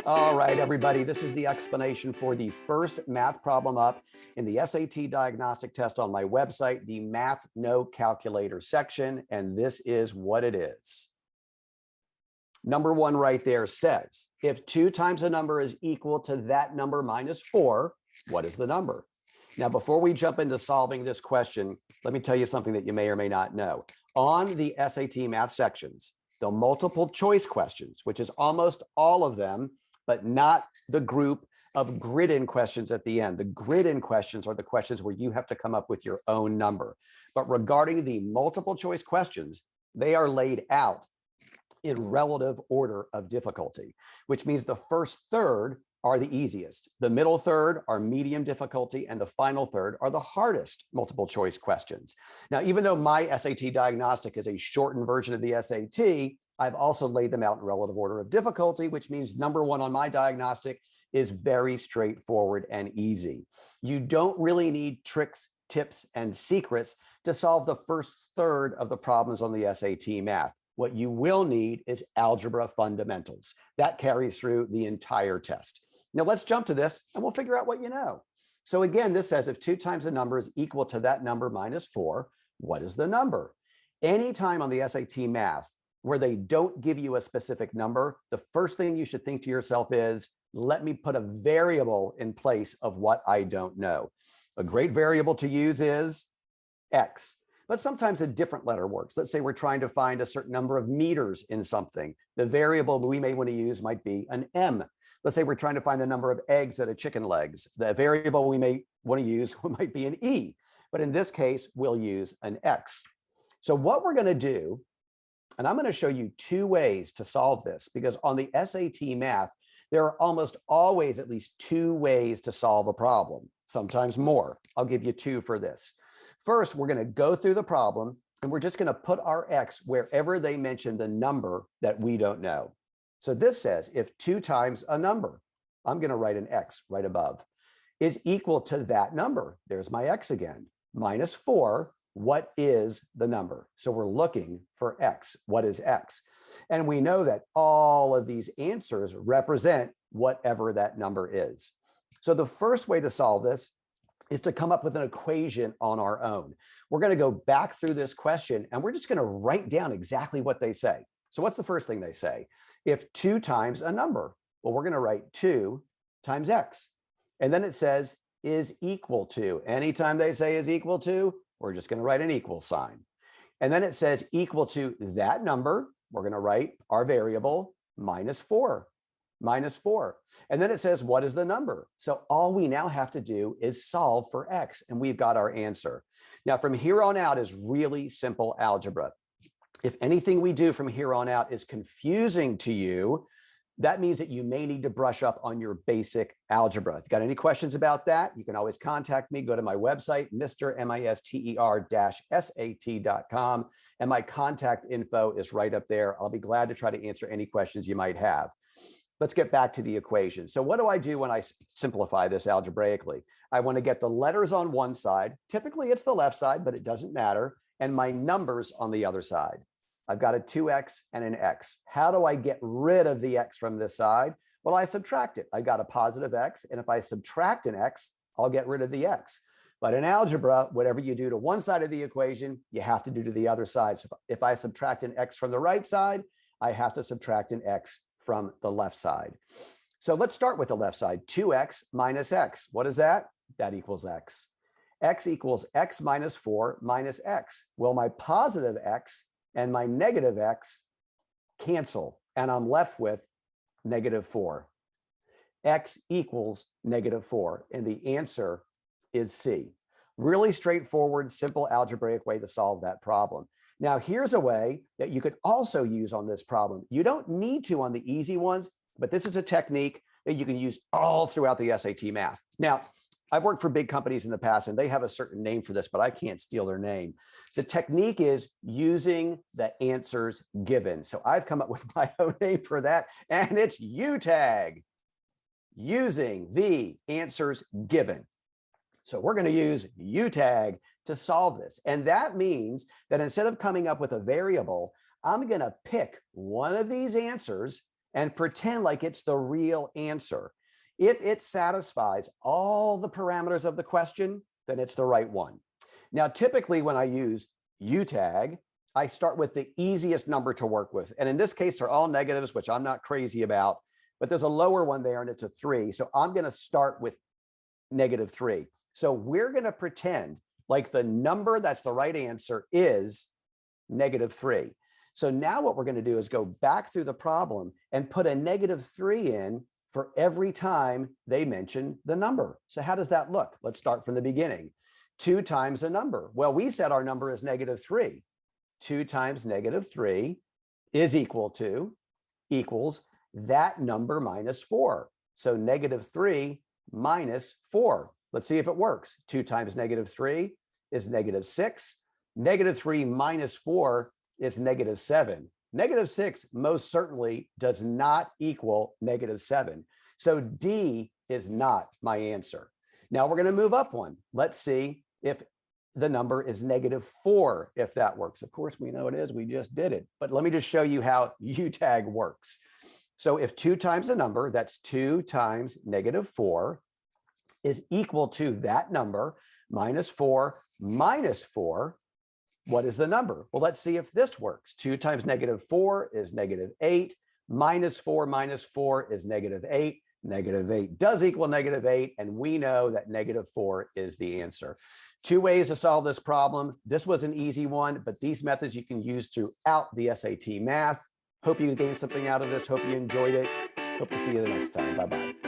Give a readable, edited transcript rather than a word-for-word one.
All right, everybody, this is the explanation for the first math problem up in the SAT diagnostic test on my website, the Math No Calculator section, and this is what it is. Number one right there says, if 2 times a number is equal to that number minus 4, what is the number? Now, before we jump into solving this question, let me tell you something that you may or may not know. On the SAT math sections, the multiple choice questions, which is almost all of them, but not the group of grid-in questions at the end. The grid-in questions are the questions where you have to come up with your own number. But regarding the multiple choice questions, they are laid out in relative order of difficulty, which means the first third are the easiest. The middle third are medium difficulty, and the final third are the hardest multiple choice questions. Now, even though my SAT diagnostic is a shortened version of the SAT, I've also laid them out in relative order of difficulty, which means number one on my diagnostic is very straightforward and easy. You don't really need tricks, tips, and secrets to solve the first third of the problems on the SAT math. What you will need is algebra fundamentals. That carries through the entire test. Now let's jump to this and we'll figure out what you know. So again, this says if 2 times a number is equal to that number minus 4, what is the number? Anytime on the SAT math where they don't give you a specific number, the first thing you should think to yourself is, let me put a variable in place of what I don't know. A great variable to use is X. But sometimes a different letter works. Let's say we're trying to find a certain number of meters in something. The variable we may want to use might be an M. Let's say we're trying to find the number of eggs that a chicken lays. The variable we may want to use might be an E. But in this case, we'll use an X. So what we're going to do, and I'm going to show you 2 ways to solve this, because on the SAT math, there are almost always at least 2 ways to solve a problem, sometimes more. I'll give you 2 for this. First, we're going to go through the problem and we're just going to put our X wherever they mention the number that we don't know. So this says if 2 times a number, I'm going to write an X right above, is equal to that number. There's my X again, minus 4. What is the number? So we're looking for X. What is X? And we know that all of these answers represent whatever that number is. So the first way to solve this is to come up with an equation on our own. We're going to go back through this question and we're just going to write down exactly what they say. So what's the first thing they say? If 2 times a number, well, we're going to write 2 times X. And then it says is equal to. Anytime they say is equal to, we're just going to write an equal sign. And then it says equal to that number, we're going to write our variable minus 4. Minus 4. And then it says, what is the number? So all we now have to do is solve for X, and we've got our answer. Now, from here on out is really simple algebra. If anything we do from here on out is confusing to you, that means that you may need to brush up on your basic algebra. If you got any questions about that, you can always contact me. Go to my website, mister.sat.com, and my contact info is right up there. I'll be glad to try to answer any questions you might have. Let's get back to the equation. So what do I do when I simplify this algebraically? I want to get the letters on one side. Typically it's the left side, but it doesn't matter. And my numbers on the other side. I've got a 2X and an X. How do I get rid of the X from this side? Well, I subtract it. I got a positive X. And if I subtract an X, I'll get rid of the X. But in algebra, whatever you do to one side of the equation, you have to do to the other side. So if I subtract an X from the right side, I have to subtract an X from the left side. So let's start with the left side. 2X minus X. What is that? That equals X. X equals X minus 4 minus X. Well, my positive X and my negative X cancel, and I'm left with negative 4. X equals negative 4, and the answer is C. Really straightforward, simple algebraic way to solve that problem. Now, here's a way that you could also use on this problem. You don't need to on the easy ones, but this is a technique that you can use all throughout the SAT math. Now, I've worked for big companies in the past, and they have a certain name for this, but I can't steal their name. The technique is using the answers given. So I've come up with my own name for that, and it's UTAG, using the answers given. So we're going to use UTAG to solve this. And that means that instead of coming up with a variable, I'm going to pick one of these answers and pretend like it's the real answer. If it satisfies all the parameters of the question, then it's the right one. Now, typically when I use UTAG, I start with the easiest number to work with. And in this case, they're all negatives, which I'm not crazy about, but there's a lower one there and it's a 3. So I'm going to start with -3. So we're going to pretend like the number that's the right answer is -3. So now what we're going to do is go back through the problem and put a -3 in for every time they mention the number. So how does that look? Let's start from the beginning. 2 times a number. Well, we said our number is -3. 2 times -3 is equals that number minus 4. So -3 minus 4. Let's see if it works. 2 times -3 is -6. -3 minus 4 is -7. -6 most certainly does not equal -7. So D is not my answer. Now we're going to move up one. Let's see if the number is -4, if that works. Of course, we know it is. We just did it. But let me just show you how UTAG works. So if 2 times a number, that's 2 times -4, is equal to that number minus 4 minus 4, what is the number? Well, let's see if this works. 2 times -4 is -8. Minus 4 minus 4 is -8. -8 does equal -8, and we know that -4 is the answer. 2 ways to solve this problem. This was an easy one, but these methods you can use throughout the SAT math. Hope you gained something out of this. Hope you enjoyed it. Hope to see you the next time. Bye-bye.